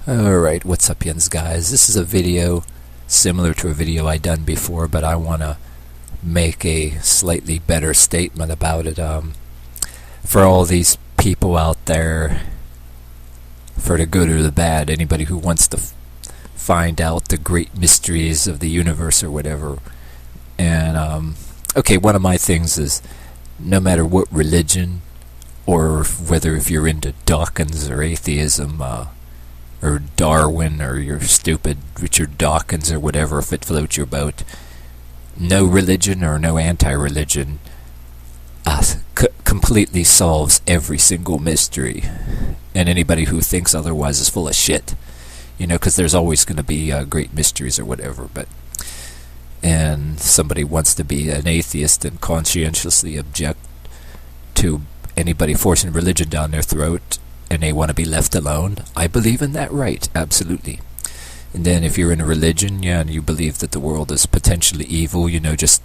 Alright, what's up yins guys? This is a video similar to a video I done before, but I want to make a slightly better statement about it. For all these people out there, for the good or the bad, anybody who wants to find out the great mysteries of the universe or whatever. And, okay, one of my things is, no matter what religion, or whether if you're into Dawkins or atheism, or Darwin, or your stupid Richard Dawkins, or whatever, if it floats your boat. No religion or no anti-religion completely solves every single mystery. And anybody who thinks otherwise is full of shit. You know, because there's always going to be great mysteries or whatever. And somebody wants to be an atheist and conscientiously object to anybody forcing religion down their throat, and they want to be left alone. I believe in that right, absolutely. And then if you're in a religion, and you believe that the world is potentially evil, just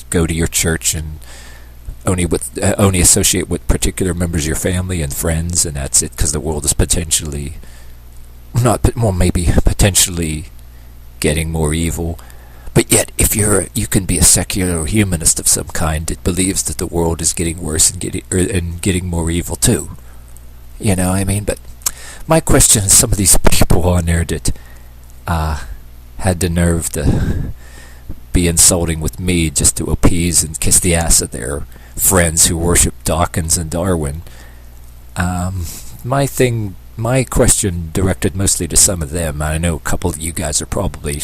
go to your church and only associate with particular members of your family and friends, and that's it, because the world is potentially potentially getting more evil. But yet, if you can be a secular humanist of some kind that believes that the world is getting worse and getting more evil too. You know what I mean? But my question is, some of these people on there that had the nerve to be insulting with me just to appease and kiss the ass of their friends who worship Dawkins and Darwin. My question directed mostly to some of them. I know a couple of you guys are probably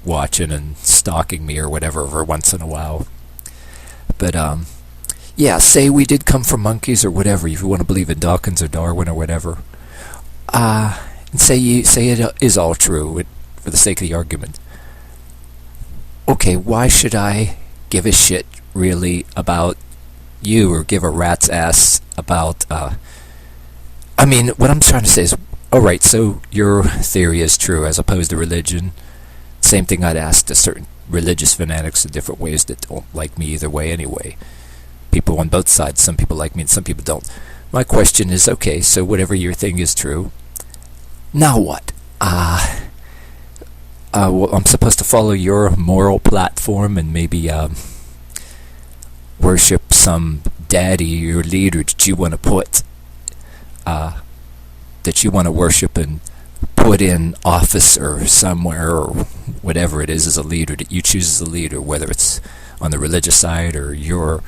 watching and stalking me or whatever every once in a while. But yeah, say we did come from monkeys or whatever, if you want to believe in Dawkins or Darwin or whatever. And say it is all true, for the sake of the argument. Okay, why should I give a shit, really, about you, or give a rat's ass about, what I'm trying to say is, alright, so your theory is true, as opposed to religion. Same thing I'd ask to certain religious fanatics in different ways that don't like me either way anyway. People on both sides, some people like me and some people don't. My question is, okay, so whatever your thing is true, now what? Well, I'm supposed to follow your moral platform and maybe worship some daddy or leader that you want to put, that you want to worship and put in office or somewhere, or whatever it is, as a leader that you choose as a leader, whether it's on the religious side or your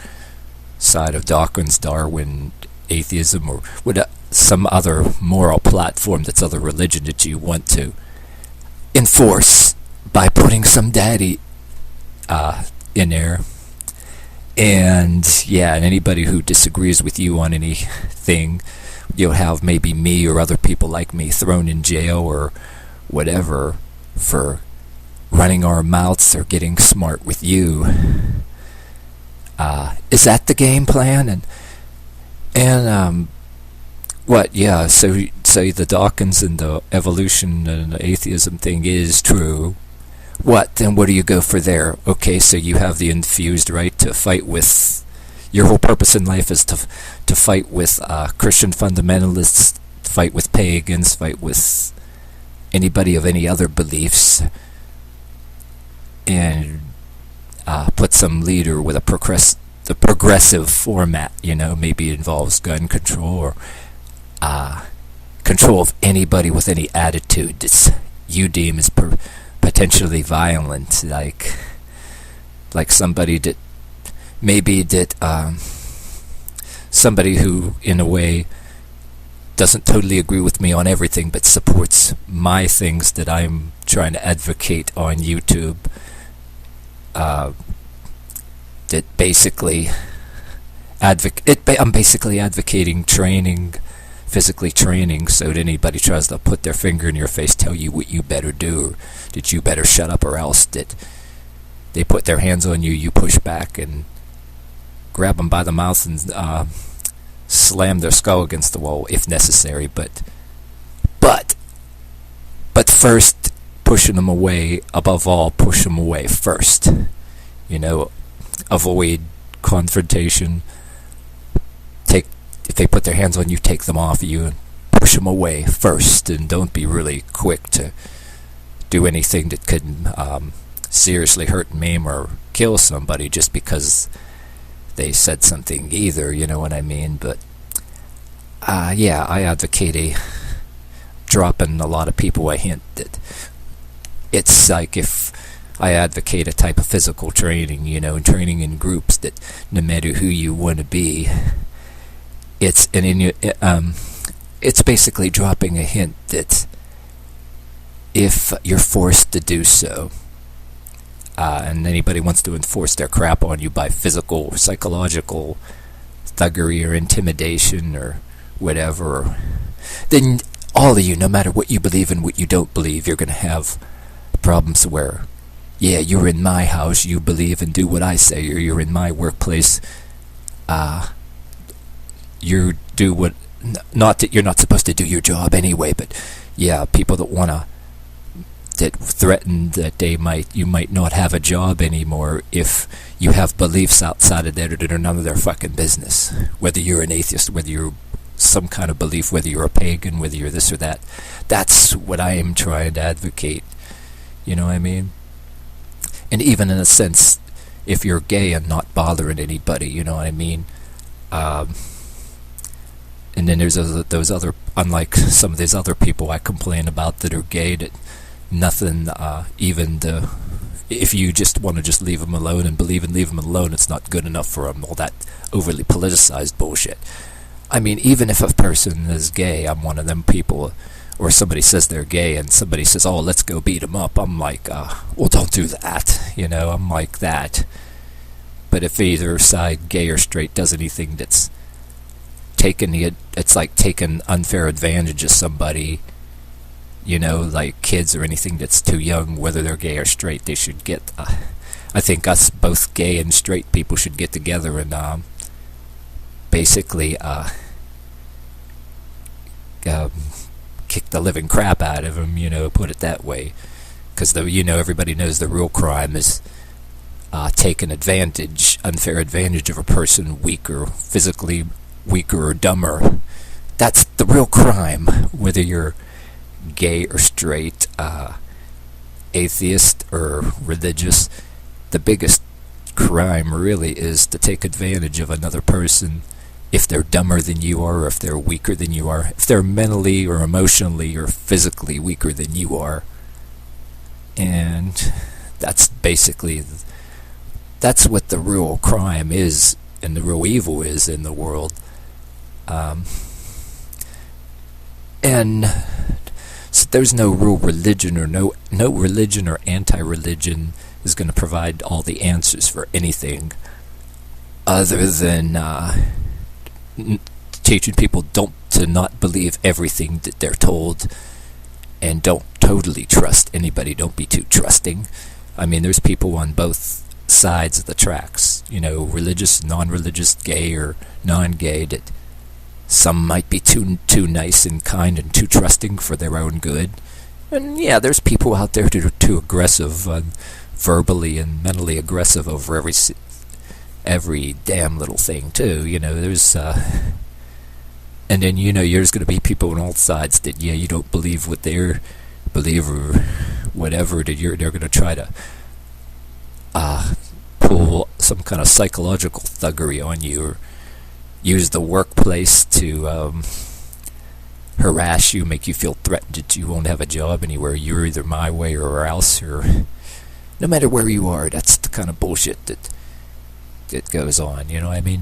side of Dawkins, Darwin, atheism, or some other moral platform that's other religion that you want to enforce by putting some daddy in there. And yeah, and anybody who disagrees with you on anything, you'll have maybe me or other people like me thrown in jail or whatever for running our mouths or getting smart with you. Is that the game plan? And what? Yeah. So the Dawkins and the evolution and the atheism thing is true. What? Then what do you go for there? Okay, so you have the infused right to fight with. Your whole purpose in life is to fight with Christian fundamentalists, fight with pagans, fight with anybody of any other beliefs, and put some leader with the progressive format, maybe involves gun control or control of anybody with any attitude that you deem as potentially violent, like somebody that somebody who, in a way, doesn't totally agree with me on everything, but supports my things that I'm trying to advocate on YouTube. That basically I'm basically advocating physically training, so that anybody tries to put their finger in your face, tell you what you better do, or that you better shut up, or else that they put their hands on you, you push back and grab them by the mouth and slam their skull against the wall if necessary. But first, pushing them away. Above all, push them away first. Avoid confrontation. If they put their hands on you, take them off you and push them away first, and don't be really quick to do anything that could seriously hurt, maim, or kill somebody just because they said something either, you know what I mean? But yeah, I advocate dropping a lot of people. I hint that it's like if I advocate a type of physical training, you know, training in groups, that no matter who you want to be, it's it's basically dropping a hint that if you're forced to do so, and anybody wants to enforce their crap on you by physical or psychological thuggery or intimidation or whatever, then all of you, no matter what you believe and what you don't believe, you're going to have problems where, yeah, you're in my house, you believe and do what I say, or you're in my workplace, you do what, not that you're not supposed to do your job anyway, but yeah, people that threaten that you might not have a job anymore if you have beliefs outside of that are none of their fucking business. Whether you're an atheist, whether you're some kind of belief, whether you're a pagan, whether you're this or that. That's what I am trying to advocate. You know what I mean? And even in a sense, if you're gay and not bothering anybody, you know what I mean? And then there's those other, unlike some of these other people I complain about that are gay, that nothing, if you just want to just leave them alone and believe and leave them alone, it's not good enough for them, all that overly politicized bullshit. I mean, even if a person is gay, I'm one of them people, or somebody says they're gay and somebody says, oh, let's go beat them up, I'm like, well, don't do that, you know, I'm like that. But if either side, gay or straight, does anything that's it's like taking unfair advantage of somebody, you know, like kids or anything that's too young, whether they're gay or straight, they should get, I think us both gay and straight people should get together and basically kick the living crap out of them, you know, put it that way. Because, you know, everybody knows the real crime is taking unfair advantage of a person weaker, physically weaker or dumber. That's the real crime, whether you're gay or straight, atheist or religious. The biggest crime really is to take advantage of another person if they're dumber than you are, or if they're weaker than you are, if they're mentally or emotionally or physically weaker than you are. And that's basically, that's what the real crime is and the real evil is in the world. And so there's no real religion, or no religion or anti-religion is going to provide all the answers for anything other than teaching people to not believe everything that they're told, and don't totally trust anybody. Don't be too trusting. I mean, there's people on both sides of the tracks, you know, religious, non-religious, gay or non-gay, that some might be too nice and kind and too trusting for their own good. And yeah, there's people out there that are too aggressive, verbally and mentally aggressive over every damn little thing too. You know, there's and then, you know, there's going to be people on all sides that, yeah, you don't believe what they believe or whatever, that they're going to try to pull some kind of psychological thuggery on you, or use the workplace to harass you, make you feel threatened that you won't have a job anywhere. You're either my way or else, or no matter where you are. That's the kind of bullshit that goes on, you know what I mean?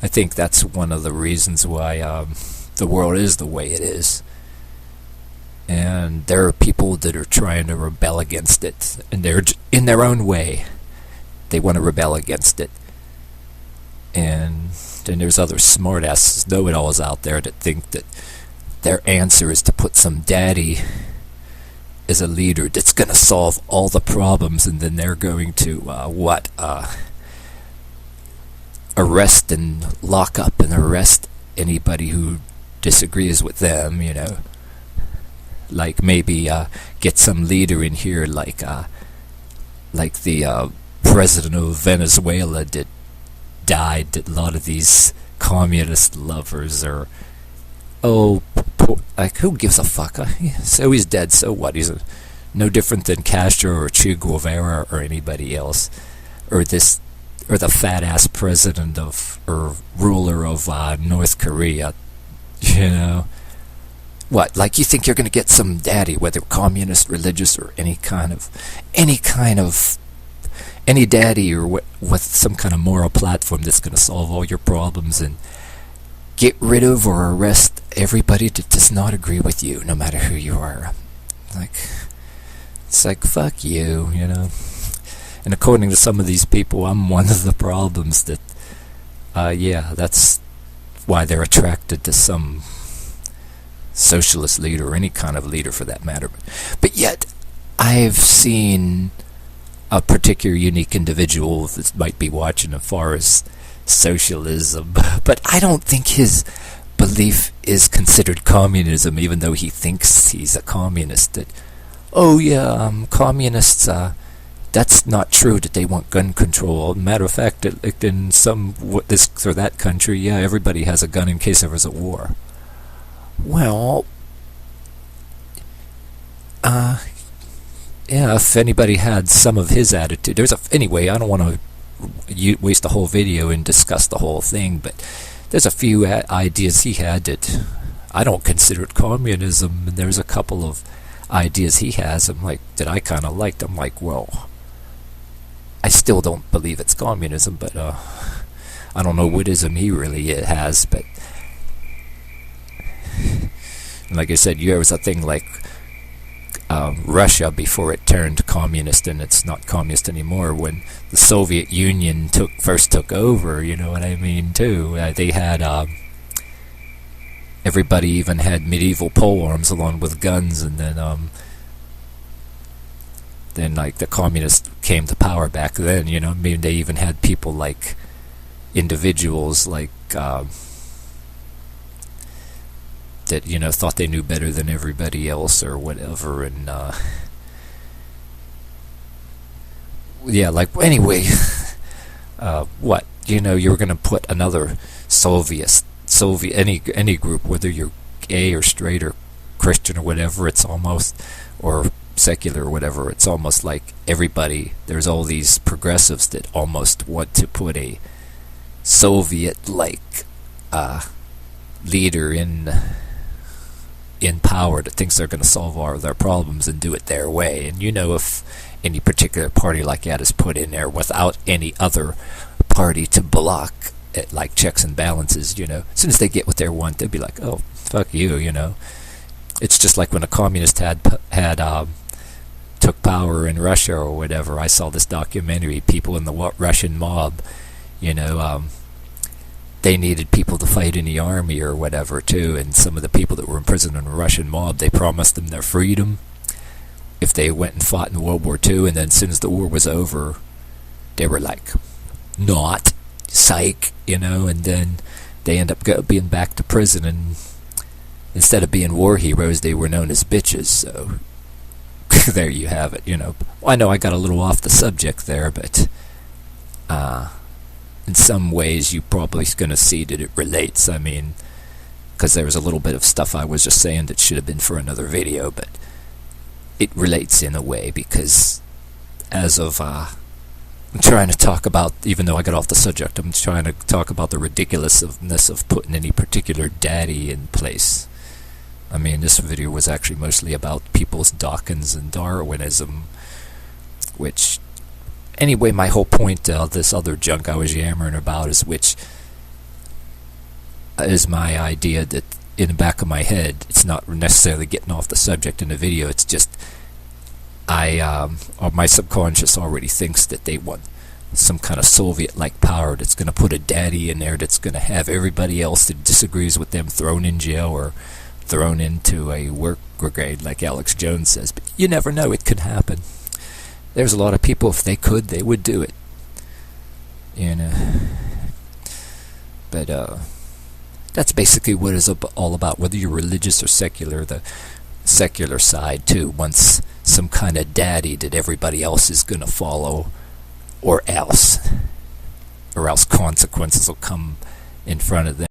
I think that's one of the reasons why the world is the way it is. And there are people that are trying to rebel against it, and they're in their own way. They want to rebel against it. And then there's other smartasses, know-it-alls out there that think that their answer is to put some daddy as a leader that's going to solve all the problems, and then they're going to arrest and lock up and arrest anybody who disagrees with them, you know. Like maybe get some leader in here, like the president of Venezuela that died, that a lot of these communist lovers, or oh, poor, like, who gives a fuck? So he's dead, so what? He's no different than Castro or Che Guevara or anybody else, or the fat-ass president of, or ruler of North Korea, you know? What, like, you think you're going to get some daddy, whether communist, religious, or any daddy, or with some kind of moral platform that's going to solve all your problems and get rid of or arrest everybody that does not agree with you, no matter who you are. Like, it's like, fuck you, you know? And according to some of these people, I'm one of the problems that, yeah, that's why they're attracted to some socialist leader, or any kind of leader for that matter. But yet, I've seen a particular unique individual that might be watching as far as socialism, but I don't think his belief is considered communism, even though he thinks he's a communist. That, oh yeah, communists, that's not true that they want gun control. Matter of fact, in this or that country, yeah, everybody has a gun in case there was a war. Well, yeah, if anybody had some of his attitude, anyway, I don't want to waste a whole video and discuss the whole thing, but there's a few ideas he had that I don't consider it communism, and there's a couple of ideas he has, that I kind of liked. I'm like, well, I still don't believe it's communism, but I don't know what ism he really has, but like I said, there was a thing like Russia before it turned communist, and it's not communist anymore. When the Soviet Union first took over, you know what I mean, too. They had everybody even had medieval polearms along with guns, and then like the communists came to power back then. You know, I mean, they even had people like individuals like that, you know, thought they knew better than everybody else or whatever, and yeah, like, anyway, what, you know, you were going to put another Soviet, any group, whether you're gay or straight or Christian or whatever, it's almost, or secular or whatever, it's almost like everybody, there's all these progressives that almost want to put a Soviet-like leader in power that thinks they're going to solve all of their problems and do it their way. And you know, if any particular party like that is put in there without any other party to block it, like checks and balances, you know, as soon as they get what they want, they'll be like, oh, fuck you, you know. It's just like when a communist had took power in Russia or whatever. I saw this documentary, people in the Russian mob, you know, they needed people to fight in the army or whatever too, and some of the people that were in prison in the Russian mob, they promised them their freedom if they went and fought in World War II, and then as soon as the war was over, they were like, not, psych, you know, and then they end up being back to prison, and instead of being war heroes, they were known as bitches, so there you have it, you know. Well, I know I got a little off the subject there, but in some ways, you're probably going to see that it relates. I mean, because there was a little bit of stuff I was just saying that should have been for another video, but it relates in a way, because as of, I'm trying to talk about, even though I got off the subject, I'm trying to talk about the ridiculousness of putting any particular daddy in place. I mean, this video was actually mostly about people's Dawkins and Darwinism, which... Anyway, my whole point, this other junk I was yammering about, is my idea that in the back of my head, it's not necessarily getting off the subject in the video, it's just, my subconscious already thinks that they want some kind of Soviet-like power that's going to put a daddy in there that's going to have everybody else that disagrees with them thrown in jail or thrown into a work brigade, like Alex Jones says. But you never know, it could happen. There's a lot of people, if they could, they would do it. You know. But, that's basically what it's all about, whether you're religious or secular. The secular side, too, wants some kind of daddy that everybody else is going to follow, or else consequences will come in front of them.